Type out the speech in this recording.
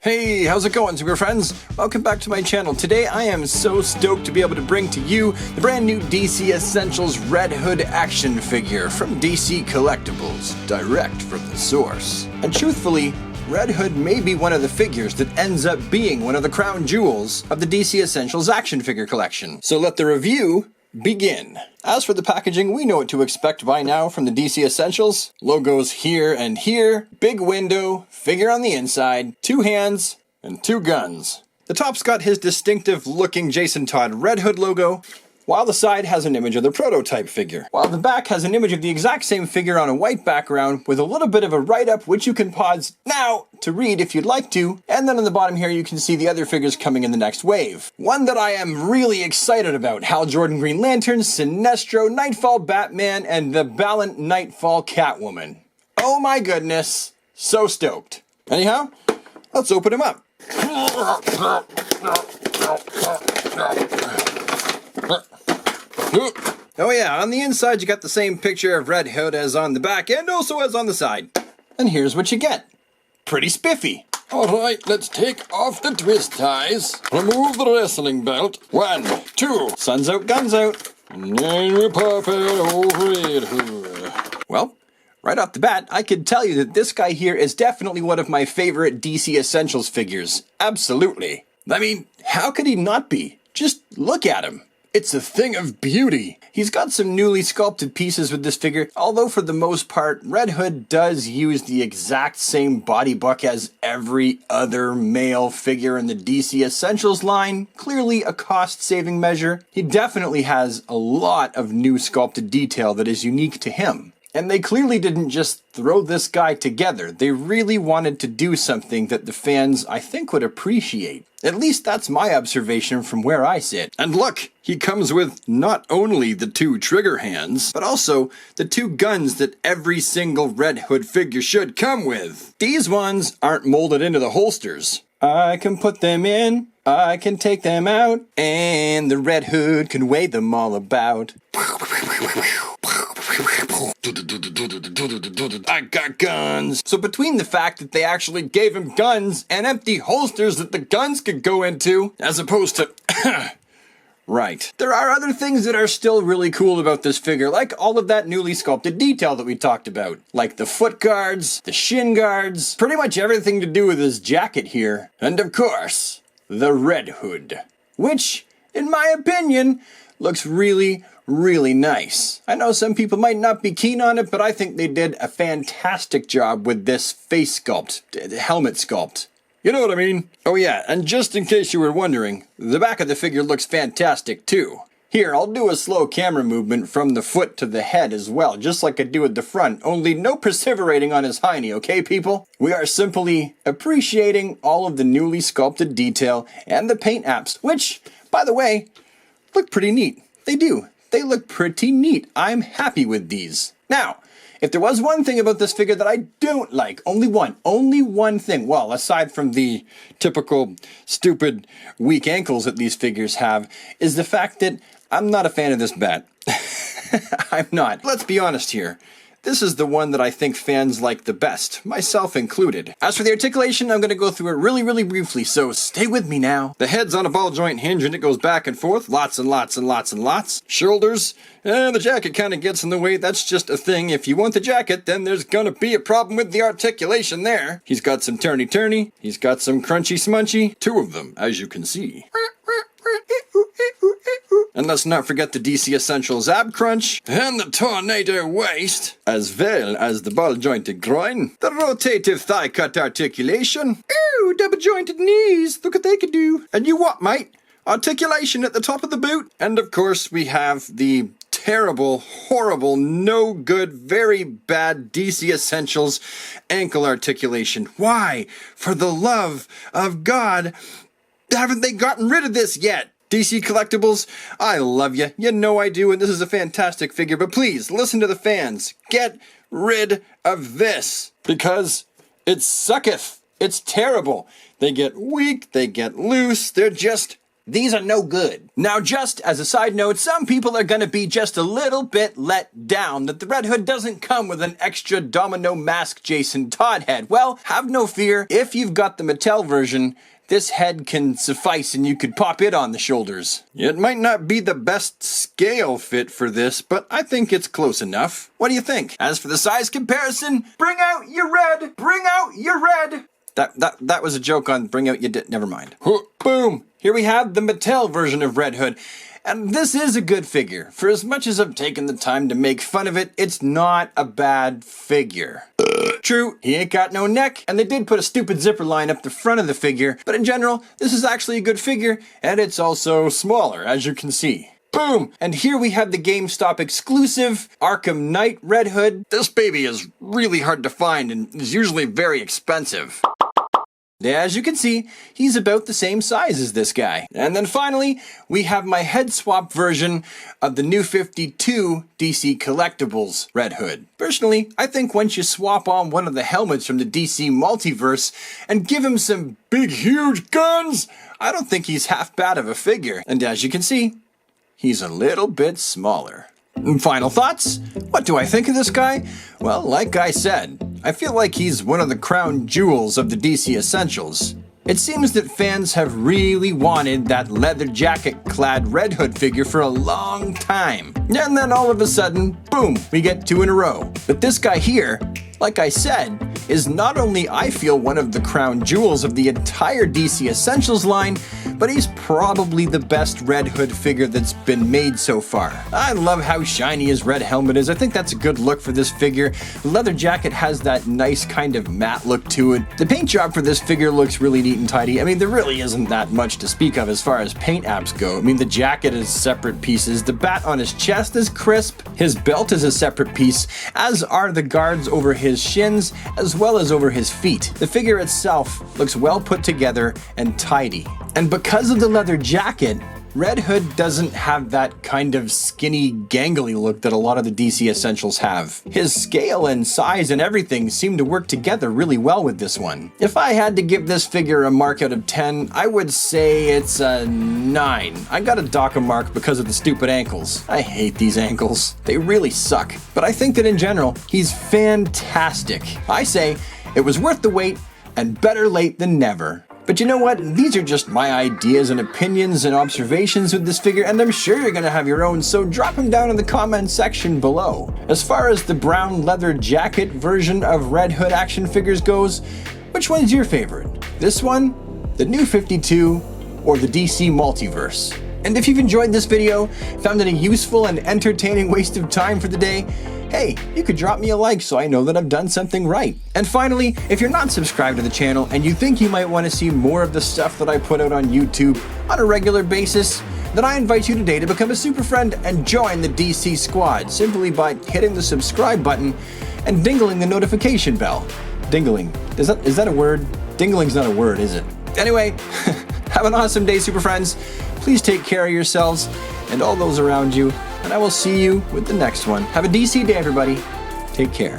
Hey, how's it going, super friends? Welcome back to my channel. Today I am so stoked to be able to bring to you the brand new DC Essentials Red Hood action figure from DC Collectibles, direct from the source. And truthfully, Red Hood may be one of the figures that ends up being one of the crown jewels of the DC Essentials action figure collection. So let the review begin. As for the packaging, we know what to expect by now from the DC Essentials. Logos here and here, big window, figure on the inside, 2 hands, and 2 guns. The top's got his distinctive looking Jason Todd Red Hood logo, while the side has an image of the prototype figure. While the back has an image of the exact same figure on a white background with a little bit of a write-up which you can pause now to read if you'd like to, and then on the bottom here you can see the other figures coming in the next wave. One that I am really excited about, Hal Jordan Green Lantern, Sinestro, Nightfall Batman, and the Ballant Nightfall Catwoman. Oh my goodness, so stoked. Anyhow, let's open him up. Oh yeah, on the inside you got the same picture of Red Hood as on the back and also as on the side. And here's what you get. Pretty spiffy. Alright, let's take off the twist ties, remove the wrestling belt. 1, 2. Sun's out, guns out. And then we pop it over it. Well, right off the bat, I could tell you that this guy here is definitely one of my favorite DC Essentials figures. Absolutely. I mean, how could he not be? Just look at him. It's a thing of beauty. He's got some newly sculpted pieces with this figure, although for the most part, Red Hood does use the exact same body buck as every other male figure in the DC Essentials line. Clearly a cost-saving measure. He definitely has a lot of new sculpted detail that is unique to him. And they clearly didn't just throw this guy together. They really wanted to do something that the fans, I think, would appreciate. At least that's my observation from where I sit. And look, he comes with not only the 2 trigger hands, But also the 2 guns that every single Red Hood figure should come with. These ones aren't molded into the holsters. I can put them in, I can take them out, and the Red Hood can weigh them all about. I got guns. So between the fact that they actually gave him guns and empty holsters that the guns could go into, as opposed to... Right. There are other things that are still really cool about this figure, like all of that newly sculpted detail that we talked about. Like the foot guards, the shin guards, pretty much everything to do with his jacket here. And of course, the Red Hood. Which, in my opinion, looks really nice. I know some people might not be keen on it, but I think they did a fantastic job with this face sculpt, helmet sculpt. You know what I mean? Oh yeah, and just in case you were wondering, the back of the figure looks fantastic too. Here, I'll do a slow camera movement from the foot to the head as well, just like I do at the front, only no perseverating on his hiney, okay people? We are simply appreciating all of the newly sculpted detail and the paint apps, which, by the way, look pretty neat. They do. They look pretty neat. I'm happy with these. Now, if there was one thing about this figure that I don't like, only one thing, well, aside from the typical stupid weak ankles that these figures have, is the fact that I'm not a fan of this bat. I'm not. Let's be honest here. This is the one that I think fans like the best, myself included. As for the articulation, I'm going to go through it really briefly, so stay with me now. The head's on a ball joint hinge and it goes back and forth, lots and lots. Shoulders, the jacket kind of gets in the way, that's just a thing. If you want the jacket, then there's going to be a problem with the articulation there. He's got some turny, he's got some crunchy smunchy, 2 of them, as you can see. And let's not forget the DC Essentials ab crunch, and the tornado waist, as well as the ball-jointed groin, the rotative thigh cut articulation, ooh, double-jointed knees, look what they can do. And you what, mate? Articulation at the top of the boot. And of course we have the terrible, horrible, no good, very bad DC Essentials ankle articulation. Why, for the love of God, haven't they gotten rid of this yet? DC Collectibles, I love you. You know I do, and this is a fantastic figure, but please, listen to the fans. Get rid of this, because it sucketh. It's terrible. They get weak, they get loose, they're just These are no good. Now, just as a side note, some people are gonna be just a little bit let down that the Red Hood doesn't come with an extra domino mask Jason Todd head. Well, have no fear. If you've got the Mattel version, this head can suffice and you could pop it on the shoulders. It might not be the best scale fit for this, but I think it's close enough. What do you think? As for the size comparison, bring out your red! Bring out your red! That was a joke on bring out your never mind. Boom! Here we have the Mattel version of Red Hood. And this is a good figure. For as much as I've taken the time to make fun of it, it's not a bad figure. True, he ain't got no neck, and they did put a stupid zipper line up the front of the figure, but in general, this is actually a good figure, and it's also smaller, as you can see. Boom! And here we have the GameStop exclusive Arkham Knight Red Hood. This baby is really hard to find and is usually very expensive. As you can see, he's about the same size as this guy. And then finally, we have my head swap version of the new 52 DC Collectibles Red Hood. Personally, I think once you swap on one of the helmets from the DC multiverse and give him some big huge guns, I don't think he's half bad of a figure. And as you can see, he's a little bit smaller. Final thoughts? What do I think of this guy? Well, like I said, I feel like he's one of the crown jewels of the DC Essentials. It seems that fans have really wanted that leather jacket-clad Red Hood figure for a long time. And then all of a sudden, boom, we get 2 in a row. But this guy here, like I said, is not only, I feel, one of the crown jewels of the entire DC Essentials line, but he's probably the best Red Hood figure that's been made so far. I love how shiny his red helmet is. I think that's a good look for this figure. The leather jacket has that nice kind of matte look to it. The paint job for this figure looks really neat and tidy. I mean, there really isn't that much to speak of as far as paint apps go. I mean, the jacket is separate pieces. The bat on his chest is crisp. His belt is a separate piece, as are the guards over his shins, as well as over his feet. The figure itself looks well put together and tidy. And because of the leather jacket, Red Hood doesn't have that kind of skinny, gangly look that a lot of the DC Essentials have. His scale and size and everything seem to work together really well with this one. If I had to give this figure a mark out of 10, I would say it's a 9. I got a dock a mark because of the stupid ankles. I hate these ankles. They really suck. But I think that in general, he's fantastic. I say it was worth the wait and better late than never. But you know what? These are just my ideas and opinions and observations with this figure, and I'm sure you're gonna have your own, so drop them down in the comment section below. As far as the brown leather jacket version of Red Hood action figures goes, which one's your favorite? This one, the new 52, or the DC Multiverse? And if you've enjoyed this video, found it a useful and entertaining waste of time for the day, hey, you could drop me a like so I know that I've done something right. And finally, if you're not subscribed to the channel and you think you might want to see more of the stuff that I put out on YouTube on a regular basis, then I invite you today to become a super friend and join the DC squad simply by hitting the subscribe button and dingling the notification bell. Dingling. Is that a word? Dingling's not a word, is it? Anyway, have an awesome day, super friends. Please take care of yourselves and all those around you, and I will see you with the next one. Have a DC day, everybody. Take care.